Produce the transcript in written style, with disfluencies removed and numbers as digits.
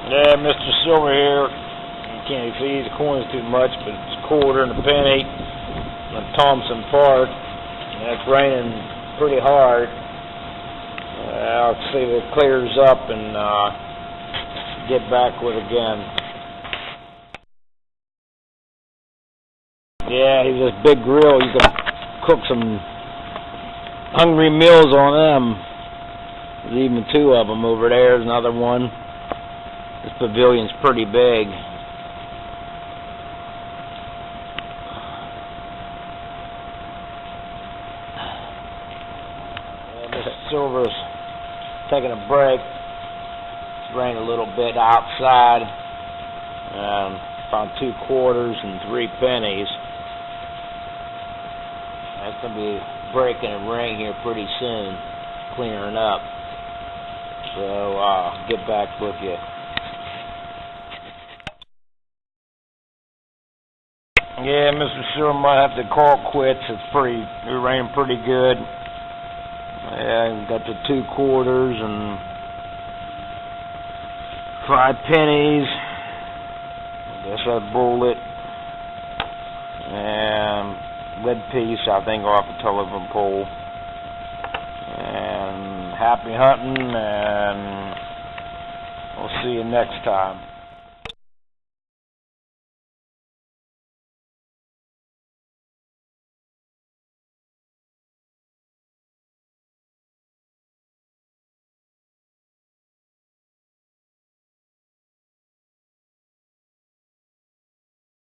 Yeah, Mr. Silver here. You can't see the coins too much, but it's a quarter and a penny on Thompson Park. And it's raining pretty hard. I'll see if it clears up and get back with it again. Yeah, he's this big grill. You can cook some hungry meals on them. There's even two of them over there. There's another one. This pavilion's pretty big. And Mr. Silver's taking a break. It's raining a little bit outside. Found 2 quarters and 3 pennies. That's going to be breaking and rain here pretty soon, clearing up. So I'll get back with you. Yeah, Mr. Silver might have to call quits. It's raining pretty good. Yeah, got the 2 quarters and 5 pennies. I guess I'd roll it. And lead piece, I think, off the telephone pole. And happy hunting, and we'll see you next time.